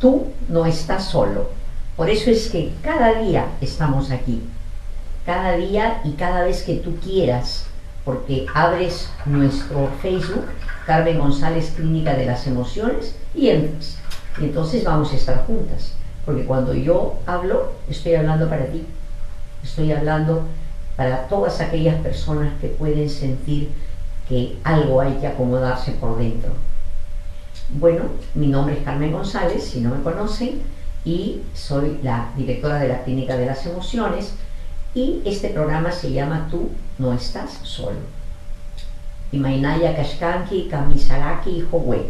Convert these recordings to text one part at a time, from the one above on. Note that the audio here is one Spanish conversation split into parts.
Tú no estás solo. Por eso es que cada día estamos aquí. Cada día y cada vez que tú quieras, porque abres nuestro Facebook, Carmen González Clínica de las Emociones, y entras. Y entonces vamos a estar juntas. Porque cuando yo hablo, estoy hablando para ti. Estoy hablando para todas aquellas personas que pueden sentir que algo hay que acomodarse por dentro. Bueno, mi nombre es Carmen González, si no me conocen, y soy la directora de la Clínica de las Emociones, y este programa se llama Tú no estás solo. Imainaya Kashkanki, Kamisaraki, Hogwe.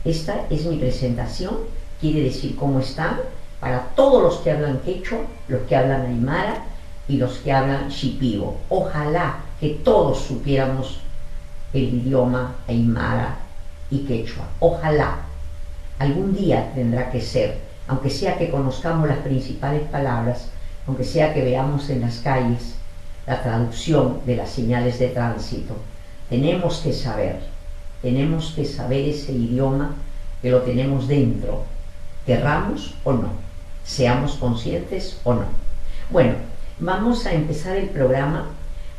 Esta es mi presentación, quiere decir cómo están, para todos los que hablan quechua, los que hablan aymara y los que hablan shipibo. Ojalá que todos supiéramos el idioma aymara y quechua. Ojalá. Algún día tendrá que ser, aunque sea que conozcamos las principales palabras, aunque sea que veamos en las calles la traducción de las señales de tránsito. Tenemos que saber ese idioma que lo tenemos dentro, querramos o no, seamos conscientes o no. Bueno, vamos a empezar el programa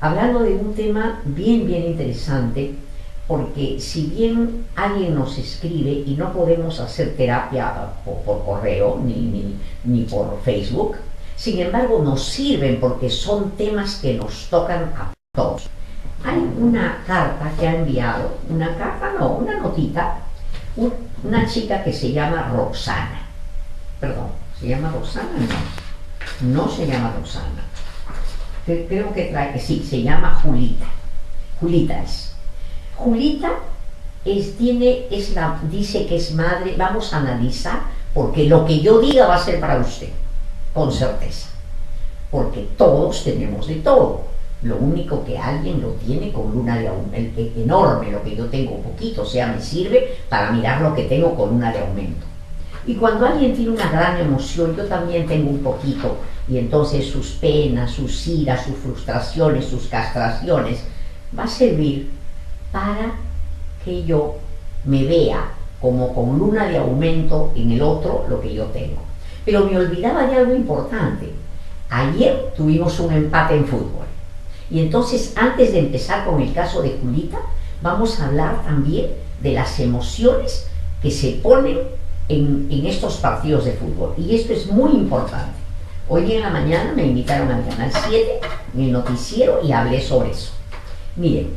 hablando de un tema bien interesante, porque si bien alguien nos escribe y no podemos hacer terapia por correo ni por Facebook, sin embargo nos sirven porque son temas que nos tocan a todos. Hay una carta que ha enviado, una notita, una chica que se llama Roxana. Perdón, ¿se llama Roxana? No se llama Roxana. Creo que sí, se llama Julita. Julita dice que es madre. Vamos a analizar, porque lo que yo diga va a ser para usted, con certeza. Porque todos tenemos de todo. Lo único que alguien lo tiene con luna de aumento, enorme, lo que yo tengo poquito, o sea, me sirve para mirar lo que tengo con luna de aumento. Y cuando alguien tiene una gran emoción, yo también tengo un poquito, y entonces sus penas, sus iras, sus frustraciones, sus castraciones, va a servir para que yo me vea como con luna de aumento en el otro lo que yo tengo. Pero me olvidaba de algo importante. Ayer tuvimos un empate en fútbol. Y entonces, antes de empezar con el caso de Julita, vamos a hablar también de las emociones que se ponen en estos partidos de fútbol. Y esto es muy importante. Hoy en la mañana me invitaron al Canal 7, en el noticiero, y hablé sobre eso. Miren,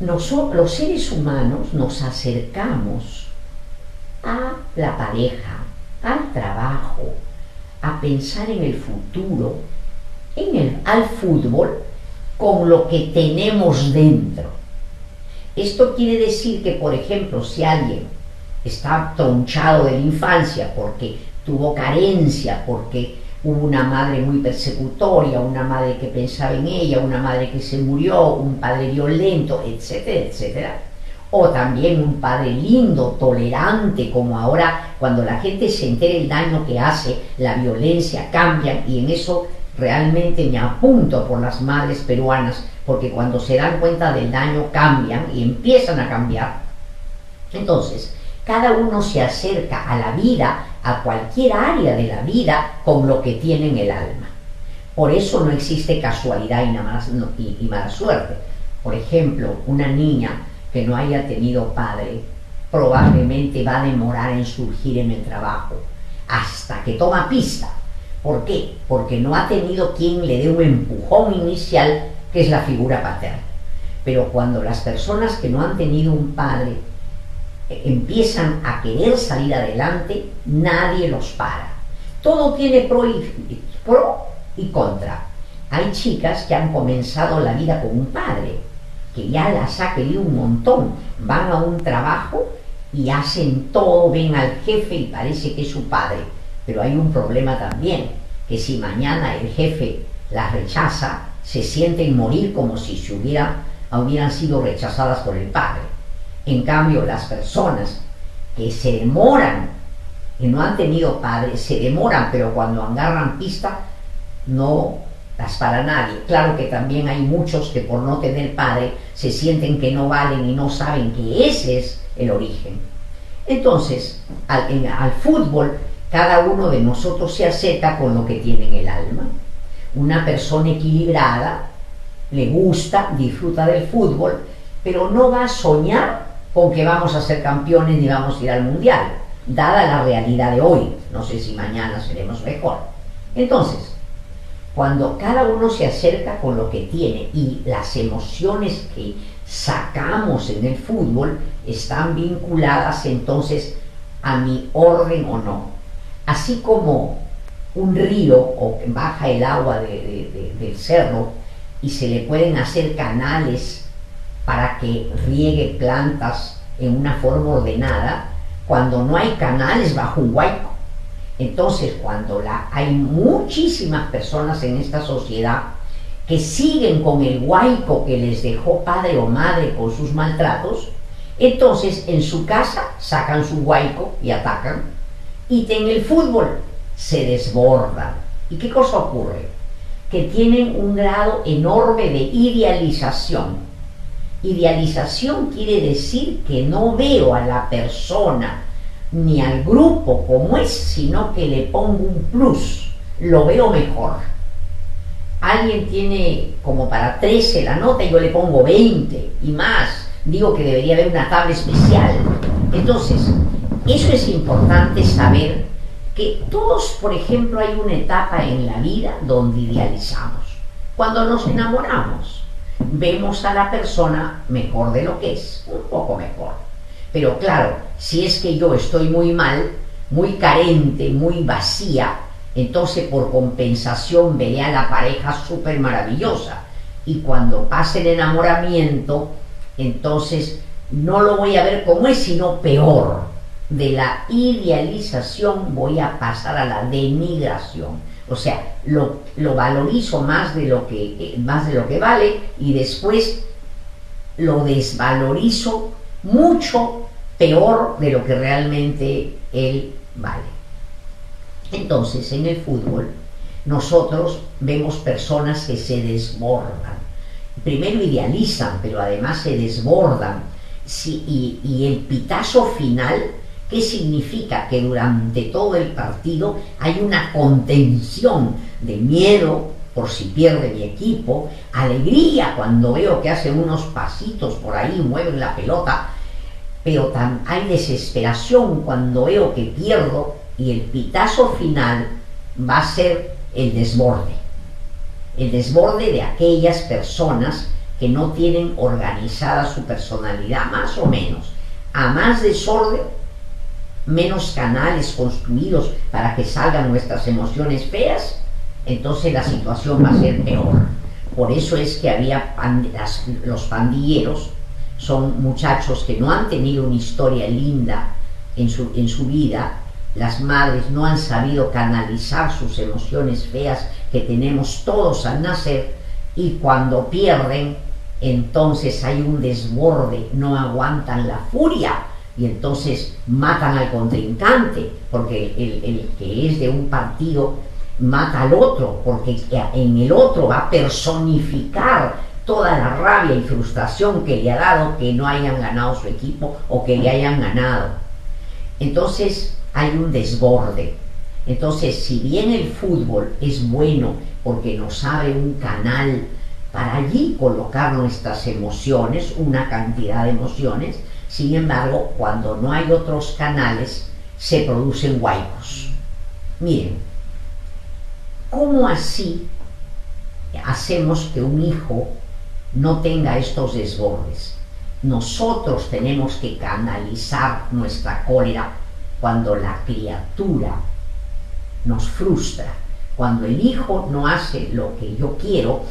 nosotros, los seres humanos, nos acercamos a la pareja, al trabajo, a pensar en el futuro, al fútbol, con lo que tenemos dentro. Esto quiere decir que, por ejemplo, si alguien está tronchado de la infancia porque tuvo carencia, porque hubo una madre muy persecutoria, una madre que pensaba en ella, una madre que se murió, un padre violento, etcétera, etcétera, o también un padre lindo, tolerante, como ahora, cuando la gente se entera el daño que hace, la violencia cambia, y en eso realmente me apunto por las madres peruanas, porque cuando se dan cuenta del daño cambian y empiezan a cambiar. Entonces, cada uno se acerca a la vida, a cualquier área de la vida, con lo que tiene en el alma. Por eso no existe casualidad y mala suerte. Por ejemplo, una niña que no haya tenido padre probablemente va a demorar en surgir en el trabajo hasta que toma pista. ¿Por qué? Porque no ha tenido quien le dé un empujón inicial, que es la figura paterna. Pero cuando las personas que no han tenido un padre empiezan a querer salir adelante, nadie los para. Todo tiene pro y contra. Hay chicas que han comenzado la vida con un padre, que ya las ha querido un montón, van a un trabajo y hacen todo, ven al jefe y parece que es su padre. Pero hay un problema también, que si mañana el jefe las rechaza, se sienten morir como si hubieran sido rechazadas por el padre. En cambio, las personas que se demoran, que no han tenido padre, se demoran, pero cuando agarran pista, no las para nadie. Claro que también hay muchos que por no tener padre se sienten que no valen y no saben que ese es el origen. Entonces, al fútbol, cada uno de nosotros se acerca con lo que tiene en el alma. Una persona equilibrada le gusta, disfruta del fútbol, pero no va a soñar con que vamos a ser campeones ni vamos a ir al mundial, dada la realidad de hoy. No sé si mañana seremos mejor. Entonces, cuando cada uno se acerca con lo que tiene y las emociones que sacamos en el fútbol están vinculadas entonces a mi orden o no. Así como un río o baja el agua del cerro y se le pueden hacer canales para que riegue plantas en una forma ordenada, cuando no hay canales bajo un huaico. Entonces, cuando hay muchísimas personas en esta sociedad que siguen con el huaico que les dejó padre o madre con sus maltratos, entonces en su casa sacan su huaico y atacan, y en el fútbol se desbordan. ¿Y qué cosa ocurre? Que tienen un grado enorme de idealización. Idealización quiere decir que no veo a la persona ni al grupo como es, sino que le pongo un plus, lo veo mejor. Alguien tiene como para 13 la nota y yo le pongo 20 y más, digo que debería haber una tabla especial. Entonces, eso es importante saber, que todos, por ejemplo, hay una etapa en la vida donde idealizamos. Cuando nos enamoramos, vemos a la persona mejor de lo que es, un poco mejor. Pero claro, si es que yo estoy muy mal, muy carente, muy vacía, entonces por compensación veré a la pareja súper maravillosa. Y cuando pase el enamoramiento, entonces no lo voy a ver como es, sino peor. De la idealización voy a pasar a la denigración. O sea, lo valorizo más de lo que vale, y después lo desvalorizo mucho peor de lo que realmente él vale. Entonces, en el fútbol, nosotros vemos personas que se desbordan. Primero idealizan, pero además se desbordan. Sí, y el pitazo final, ¿qué significa? Que durante todo el partido hay una contención de miedo por si pierde mi equipo, alegría cuando veo que hacen unos pasitos por ahí, mueven la pelota, pero hay desesperación cuando veo que pierdo, y el pitazo final va a ser el desborde de aquellas personas que no tienen organizada su personalidad, más o menos. A más desorden, menos canales construidos para que salgan nuestras emociones feas, entonces la situación va a ser peor. Por eso es que había los pandilleros son muchachos que no han tenido una historia linda en su vida. Las madres no han sabido canalizar sus emociones feas que tenemos todos al nacer, y cuando pierden, entonces hay un desborde, no aguantan la furia y entonces matan al contrincante, porque el que es de un partido mata al otro, porque en el otro va a personificar toda la rabia y frustración que le ha dado que no hayan ganado su equipo o que le hayan ganado. Entonces hay un desborde. Entonces, si bien el fútbol es bueno porque nos abre un canal para allí colocar nuestras emociones, una cantidad de emociones, sin embargo, cuando no hay otros canales, se producen huaicos. Miren, ¿cómo así hacemos que un hijo no tenga estos desbordes? Nosotros tenemos que canalizar nuestra cólera cuando la criatura nos frustra. Cuando el hijo no hace lo que yo quiero,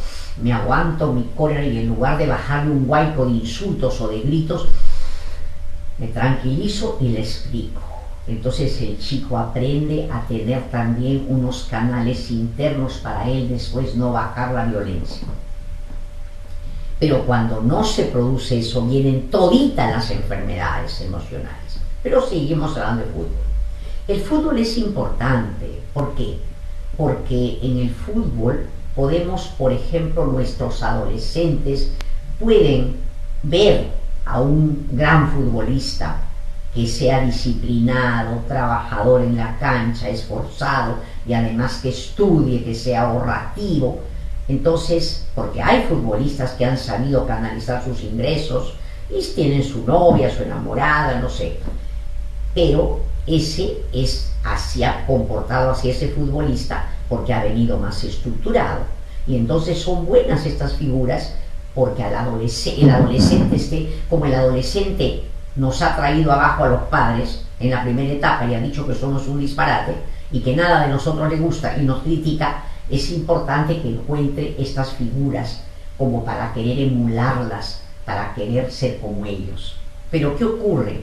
me aguanto mi cólera y en lugar de bajarle un huaico de insultos o de gritos, me tranquilizo y le explico. Entonces el chico aprende a tener también unos canales internos para él después no bajar la violencia. Pero cuando no se produce eso, vienen toditas las enfermedades emocionales. Pero seguimos hablando de fútbol. El fútbol es importante. ¿Por qué? Porque en el fútbol podemos, por ejemplo, nuestros adolescentes pueden ver a un gran futbolista que sea disciplinado, trabajador en la cancha, esforzado y además que estudie, que sea ahorrativo. Entonces, porque hay futbolistas que han sabido canalizar sus ingresos y tienen su novia, su enamorada, no sé, pero ese es ha comportado así ese futbolista porque ha venido más estructurado, y entonces son buenas estas figuras porque el adolescente, como el adolescente nos ha traído abajo a los padres en la primera etapa y ha dicho que somos un disparate y que nada de nosotros le gusta y nos critica, es importante que encuentre estas figuras como para querer emularlas, para querer ser como ellos. Pero ¿qué ocurre?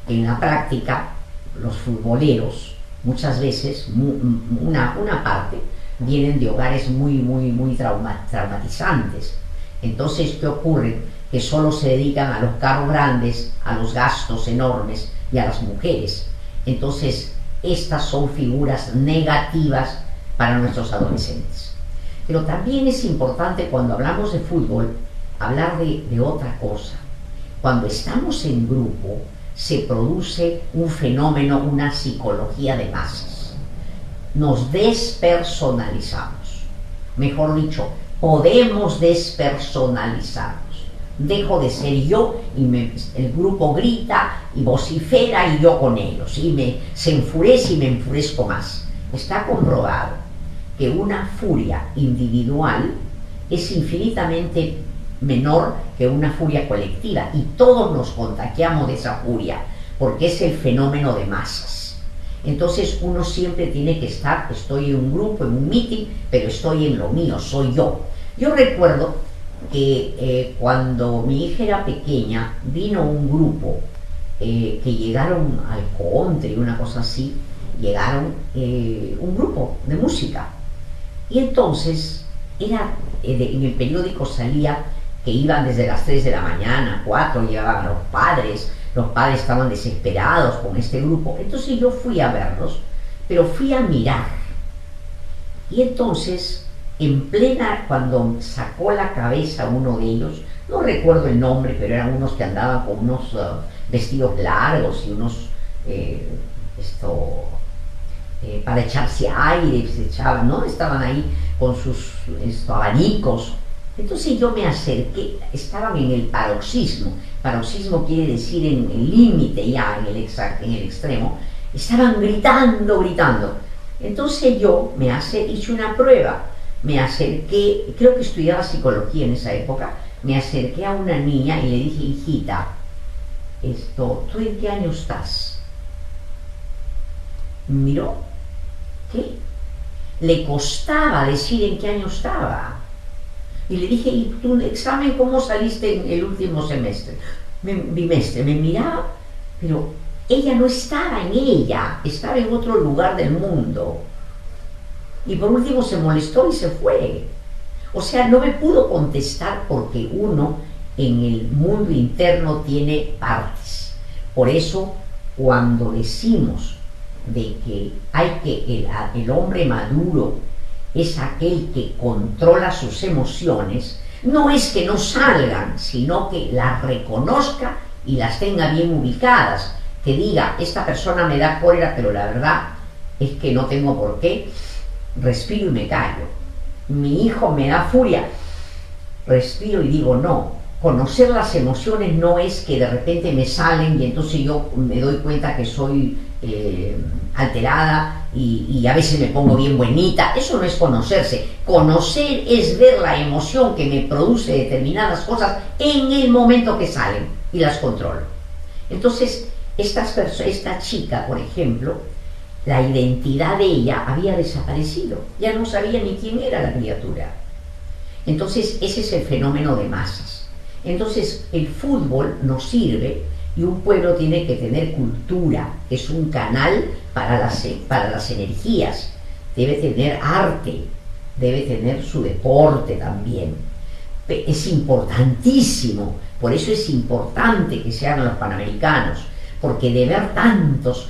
En la práctica, los futboleros, muchas veces, una parte, vienen de hogares muy traumatizantes. Entonces, ¿qué ocurre? Que solo se dedican a los carros grandes, a los gastos enormes y a las mujeres. Entonces, estas son figuras negativas para nuestros adolescentes. Pero también es importante, cuando hablamos de fútbol, hablar de otra cosa. Cuando estamos en grupo, se produce un fenómeno, una psicología de masas. Nos despersonalizamos. Mejor dicho, podemos despersonalizarnos. Dejo de ser yo y el grupo grita y vocifera y yo con ellos. Y se enfurece y me enfurezco más. Está comprobado que una furia individual es infinitamente menor que una furia colectiva, y todos nos contagiamos de esa furia porque es el fenómeno de masas. Entonces uno siempre tiene que estar, estoy en un grupo, en un meeting, pero estoy en lo mío, soy yo. Yo recuerdo que cuando mi hija era pequeña, vino un grupo que llegaron al country, una cosa así, llegaron un grupo de música, y entonces en el periódico salía que iban desde las 3 de la mañana, 4, llevaban a los padres estaban desesperados con este grupo. Entonces yo fui a verlos, pero fui a mirar, y entonces cuando sacó la cabeza uno de ellos, no recuerdo el nombre, pero eran unos que andaban con unos vestidos largos y unos para echarse aire, se echaban, ¿no? Estaban ahí con sus abanicos. Entonces yo me acerqué, estaban en el paroxismo. Paroxismo quiere decir en el límite ya, en el extremo. Estaban gritando. Entonces yo hice una prueba. Me acerqué, creo que estudiaba psicología en esa época, me acerqué a una niña y le dije: hijita, ¿tú en qué año estás? Miró, ¿qué? Le costaba decir en qué año estaba. Y le dije: ¿y tu examen cómo saliste en el último bimestre? Me miraba, pero ella no estaba en ella, estaba en otro lugar del mundo. Y por último se molestó y se fue. O sea, no me pudo contestar porque uno en el mundo interno tiene partes. Por eso, cuando decimos de que el hombre maduro es aquel que controla sus emociones, no es que no salgan, sino que las reconozca y las tenga bien ubicadas, que diga: esta persona me da cólera, pero la verdad es que no tengo por qué, respiro y me callo. Mi hijo me da furia, respiro y digo no. Conocer las emociones no es que de repente me salen y entonces yo me doy cuenta que soy alterada y a veces me pongo bien buenita. Eso no es conocerse. Conocer es ver la emoción que me produce determinadas cosas en el momento que salen y las controlo. Entonces, esta chica, por ejemplo, la identidad de ella había desaparecido. Ya no sabía ni quién era la criatura. Entonces, ese es el fenómeno de masas. Entonces, el fútbol nos sirve, y un pueblo tiene que tener cultura, es un canal para las energías, debe tener arte, debe tener su deporte también. Es importantísimo, por eso es importante que se hagan los Panamericanos, porque de ver tantos,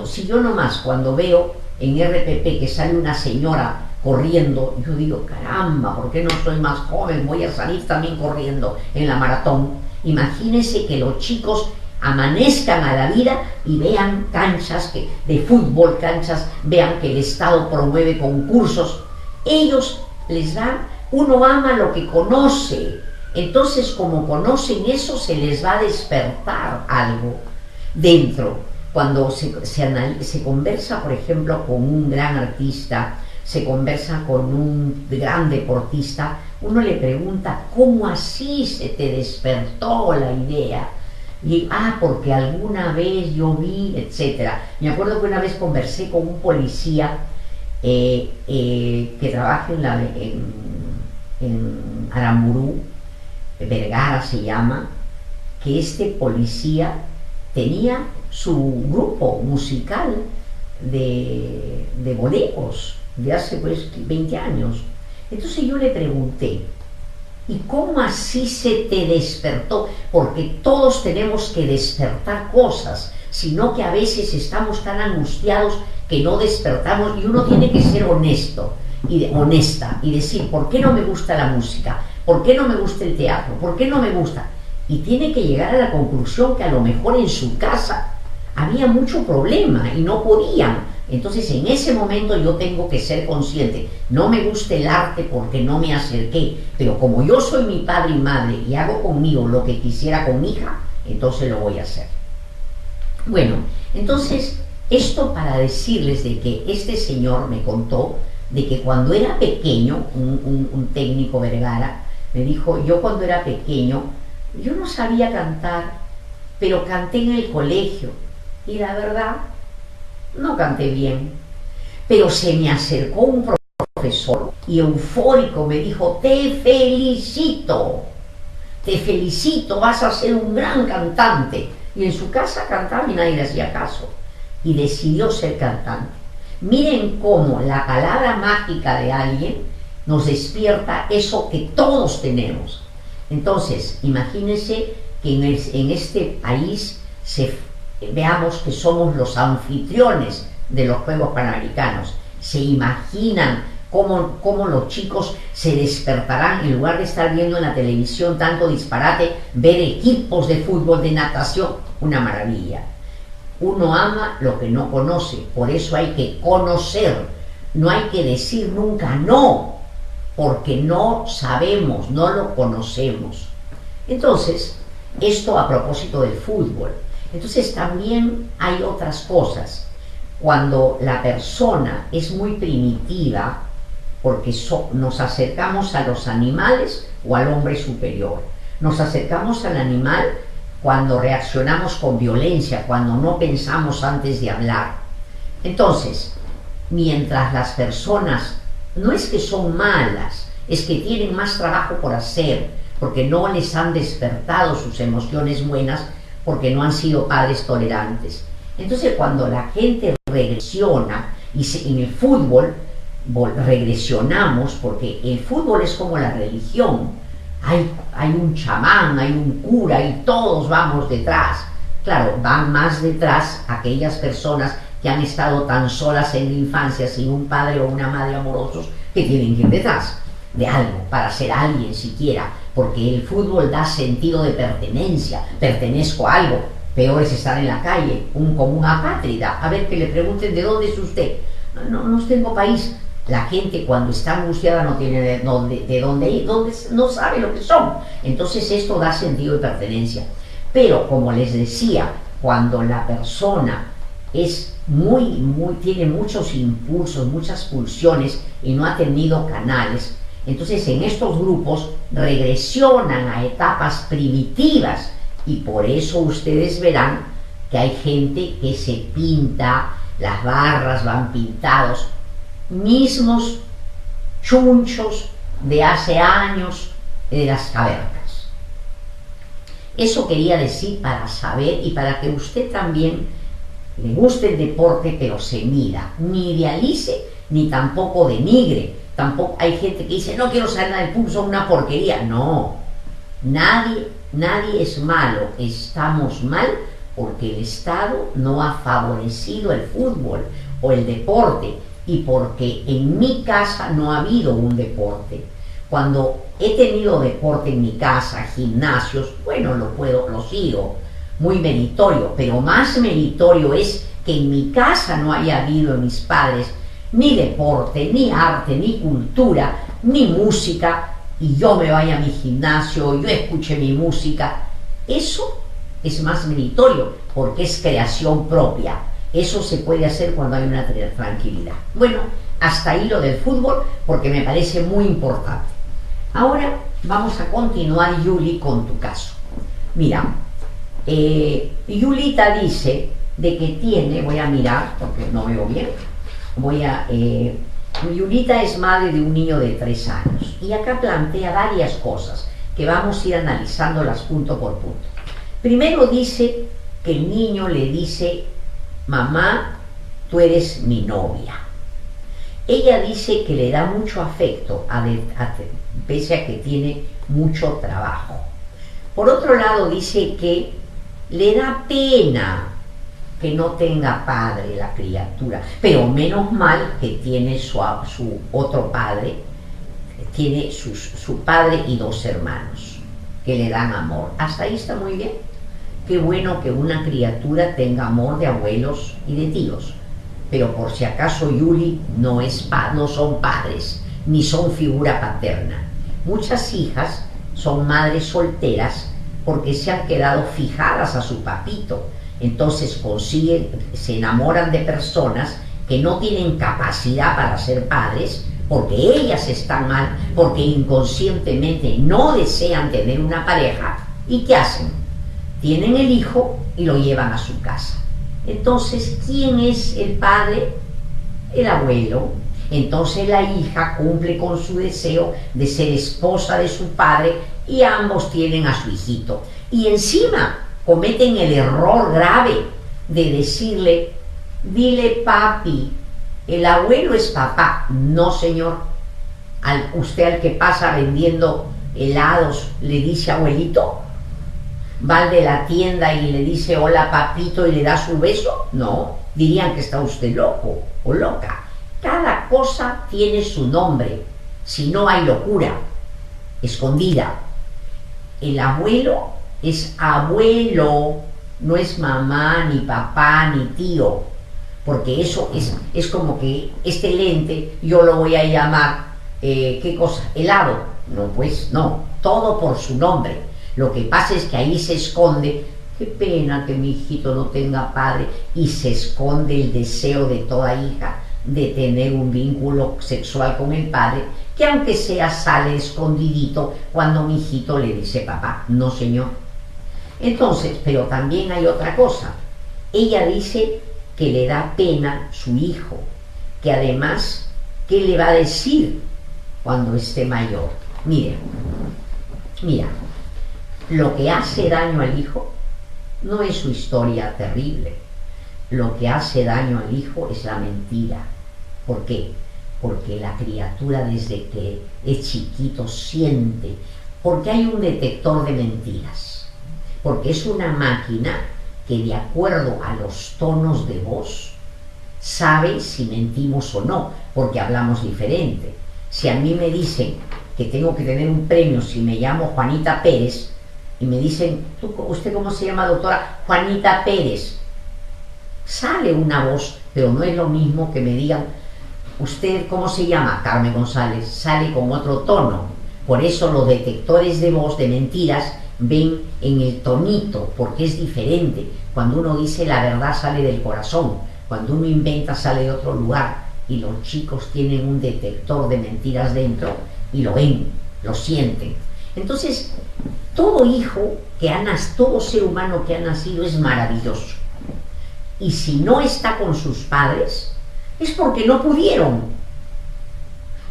si yo nomás cuando veo en RPP que sale una señora corriendo, yo digo: caramba, ¿por qué no soy más joven? Voy a salir también corriendo en la maratón. Imagínense que los chicos amanezcan a la vida y vean canchas de fútbol, vean que el Estado promueve concursos. Ellos les dan, uno ama lo que conoce, entonces como conocen eso se les va a despertar algo dentro. Cuando se conversa, por ejemplo, con un gran artista, se conversa con un gran deportista, uno le pregunta, ¿cómo así se te despertó la idea? Y, porque alguna vez yo vi, etcétera. Me acuerdo que una vez conversé con un policía que trabaja en Aramburú, Vergara se llama, que este policía tenía su grupo musical de boleros de hace pues 20 años. Entonces yo le pregunté, ¿y cómo así se te despertó? Porque todos tenemos que despertar cosas, sino que a veces estamos tan angustiados que no despertamos, y uno tiene que ser honesto y honesta y decir, ¿por qué no me gusta la música? ¿Por qué no me gusta el teatro? ¿Por qué no me gusta? Y tiene que llegar a la conclusión que a lo mejor en su casa había mucho problema y no podían. Entonces en ese momento yo tengo que ser consciente, no me gusta el arte porque no me acerqué, pero como yo soy mi padre y madre y hago conmigo lo que quisiera con mi hija, entonces lo voy a hacer. Bueno, entonces esto para decirles de que este señor me contó de que cuando era pequeño, un técnico Vergara, me dijo, yo cuando era pequeño, yo no sabía cantar, pero canté en el colegio y la verdad, no canté bien, pero se me acercó un profesor y eufórico me dijo, te felicito, vas a ser un gran cantante. Y en su casa cantaba y nadie le hacía caso, y decidió ser cantante. Miren cómo la palabra mágica de alguien nos despierta eso que todos tenemos. Entonces, imagínense que en este país veamos que somos los anfitriones de los Juegos Panamericanos. Se imaginan cómo los chicos se despertarán, en lugar de estar viendo en la televisión tanto disparate, ver equipos de fútbol, de natación, una maravilla. Uno ama lo que no conoce, por eso hay que conocer, no hay que decir nunca no, porque no sabemos, no lo conocemos. Entonces, esto a propósito del fútbol. Entonces también hay otras cosas. Cuando la persona es muy primitiva, porque nos acercamos a los animales o al hombre superior. Nos acercamos al animal cuando reaccionamos con violencia, cuando no pensamos antes de hablar. Entonces, mientras las personas no es que son malas, es que tienen más trabajo por hacer, porque no les han despertado sus emociones buenas, porque no han sido padres tolerantes. Entonces, cuando la gente regresiona, y en el fútbol regresionamos, porque el fútbol es como la religión, hay un chamán, hay un cura y todos vamos detrás. Claro, van más detrás aquellas personas que han estado tan solas en la infancia sin un padre o una madre amorosos, que tienen que ir detrás de algo para ser alguien siquiera, porque el fútbol da sentido de pertenencia, pertenezco a algo. Peor es estar en la calle, como un apátrida, a ver, que le pregunten de dónde es usted. No tengo país. La gente cuando está angustiada no tiene de dónde ir, no sabe lo que son. Entonces esto da sentido de pertenencia. Pero como les decía, cuando la persona es tiene muchos impulsos, muchas pulsiones y no ha tenido canales, entonces en estos grupos regresionan a etapas primitivas, y por eso ustedes verán que hay gente que se pinta, las barras van pintados, mismos chunchos de hace años de las cavernas. Eso quería decir para saber y para que usted también le guste el deporte, pero se mida, ni idealice ni tampoco denigre. Tampoco hay gente que dice, no quiero saber nada del fútbol, son una porquería. No, nadie es malo, estamos mal porque el Estado no ha favorecido el fútbol o el deporte, y porque en mi casa no ha habido un deporte. Cuando he tenido deporte en mi casa, gimnasios, bueno, lo sigo, muy meritorio, pero más meritorio es que en mi casa no haya habido en mis padres ni deporte, ni arte, ni cultura, ni música, y yo me vaya a mi gimnasio, yo escuche mi música. Eso es más meritorio, porque es creación propia. Eso se puede hacer cuando hay una tranquilidad. Bueno, hasta ahí lo del fútbol, porque me parece muy importante. Ahora vamos a continuar, Yuli, con tu caso. Mira, Yulita dice de que tiene, voy a mirar, porque no veo bien, Yulita es madre de un niño de 3 años, y acá plantea varias cosas, que vamos a ir analizándolas punto por punto. Primero dice que el niño le dice: mamá, tú eres mi novia. Ella dice que le da mucho afecto, pese a que tiene mucho trabajo. Por otro lado, dice que le da pena que no tenga padre la criatura, pero menos mal que tiene su otro padre, tiene su padre y 2 hermanos que le dan amor. Hasta ahí está muy bien. Qué bueno que una criatura tenga amor de abuelos y de tíos. Pero por si acaso, Yuli, no son padres, ni son figura paterna. Muchas hijas son madres solteras porque se han quedado fijadas a su papito. Entonces se enamoran de personas que no tienen capacidad para ser padres, porque ellas están mal, porque inconscientemente no desean tener una pareja. ¿Y qué hacen? Tienen el hijo y lo llevan a su casa. Entonces, ¿quién es el padre? El abuelo. Entonces la hija cumple con su deseo de ser esposa de su padre, y ambos tienen a su hijito. Y encima cometen el error grave de decirle: dile papi, el abuelo es papá. No, señor. Usted al que pasa vendiendo helados le dice abuelito. Va al de la tienda y le dice hola papito y le da su beso. No, dirían que está usted loco o loca. Cada cosa tiene su nombre, si no hay locura escondida. El abuelo es abuelo, no es mamá, ni papá, ni tío, porque eso es como que este lente yo lo voy a llamar, ¿qué cosa? Helado. No, pues no, todo por su nombre. Lo que pasa es que ahí se esconde: qué pena que mi hijito no tenga padre, y se esconde el deseo de toda hija de tener un vínculo sexual con el padre, que aunque sea sale escondidito cuando mi hijito le dice papá. No, señor. Entonces, pero también hay otra cosa. Ella dice que le da pena su hijo, que además, ¿qué le va a decir cuando esté mayor? Mira, lo que hace daño al hijo no es su historia terrible. Lo que hace daño al hijo es la mentira. ¿Por qué? Porque la criatura desde que es chiquito siente, porque hay un detector de mentiras, porque es una máquina que de acuerdo a los tonos de voz sabe si mentimos o no, porque hablamos diferente. Si a mí me dicen que tengo que tener un premio si me llamo Juanita Pérez, y me dicen: ¿usted cómo se llama, doctora? Juanita Pérez. Sale una voz, pero no es lo mismo que me digan: ¿usted cómo se llama? Carmen González. Sale con otro tono. Por eso los detectores de voz de mentiras ven en el tonito, porque es diferente. Cuando uno dice la verdad sale del corazón, cuando uno inventa sale de otro lugar, y los chicos tienen un detector de mentiras dentro y lo ven, lo sienten. Entonces, todo hijo todo ser humano que ha nacido es maravilloso. Y si no está con sus padres, es porque no pudieron,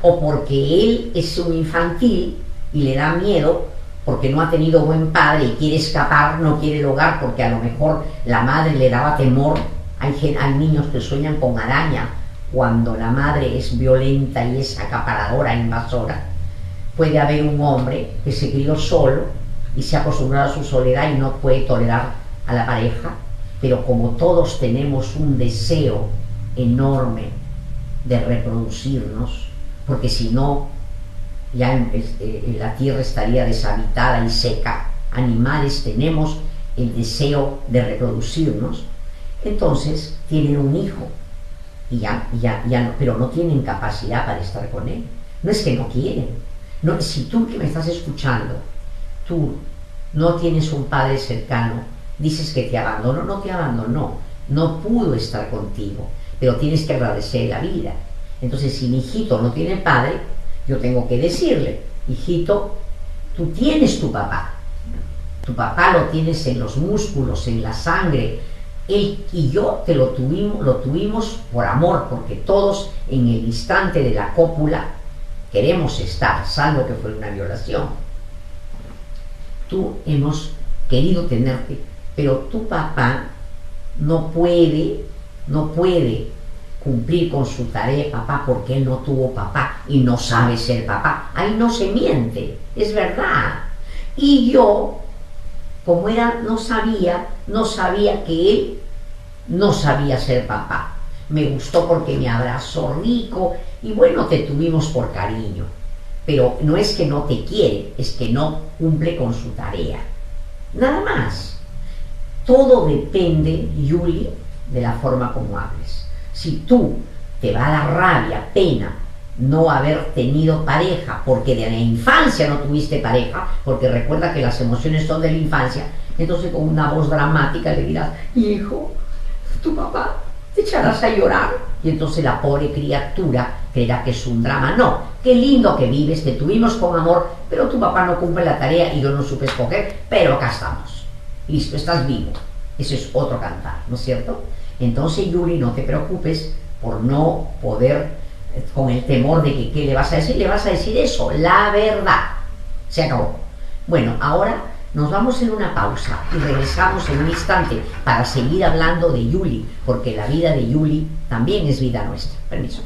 o porque él es un infantil y le da miedo porque no ha tenido buen padre y quiere escapar, no quiere el hogar porque a lo mejor la madre le daba temor. Hay niños que sueñan con araña cuando la madre es violenta y es acaparadora, invasora. Puede haber un hombre que se crió solo y se ha acostumbrado a su soledad y no puede tolerar a la pareja, pero como todos tenemos un deseo enorme de reproducirnos, porque si no ya la tierra estaría deshabitada y seca. Animales tenemos el deseo de reproducirnos, entonces tienen un hijo y pero no tienen capacidad para estar con él. No es que no quieren. No, si tú que me estás escuchando, tú no tienes un padre cercano, dices que te abandonó, no te abandonó, no pudo estar contigo, pero tienes que agradecer la vida. Entonces, si mi hijito no tiene padre, yo tengo que decirle, hijito, tú tienes tu papá lo tienes en los músculos, en la sangre. Él y yo lo tuvimos por amor, porque todos en el instante de la cópula queremos estar, salvo que fue una violación. Tú hemos querido tenerte, pero tu papá no puede cumplir con su tarea, papá, porque él no tuvo papá y no sabe ser papá. Ahí no se miente, es verdad. Y yo, como no sabía que él no sabía ser papá. Me gustó porque me abrazó rico y bueno, te tuvimos por cariño. Pero no es que no te quiere, es que no cumple con su tarea. Nada más. Todo depende, Yuli, de la forma como hables. Si tú te va a dar rabia, pena, no haber tenido pareja, porque de la infancia no tuviste pareja, porque recuerda que las emociones son de la infancia, entonces con una voz dramática le dirás, hijo, tu papá, te echarás a llorar. Y entonces la pobre criatura creerá que es un drama. No, qué lindo que vives, te tuvimos con amor, pero tu papá no cumple la tarea y yo no supe escoger, pero acá estamos. Listo, estás vivo. Eso es otro cantar, ¿no es cierto? Entonces, Yuli, no te preocupes por no poder, con el temor de que ¿qué le vas a decir? Le vas a decir eso, la verdad. Se acabó. Bueno, ahora nos vamos en una pausa y regresamos en un instante para seguir hablando de Yuli, porque la vida de Yuli también es vida nuestra. Permiso.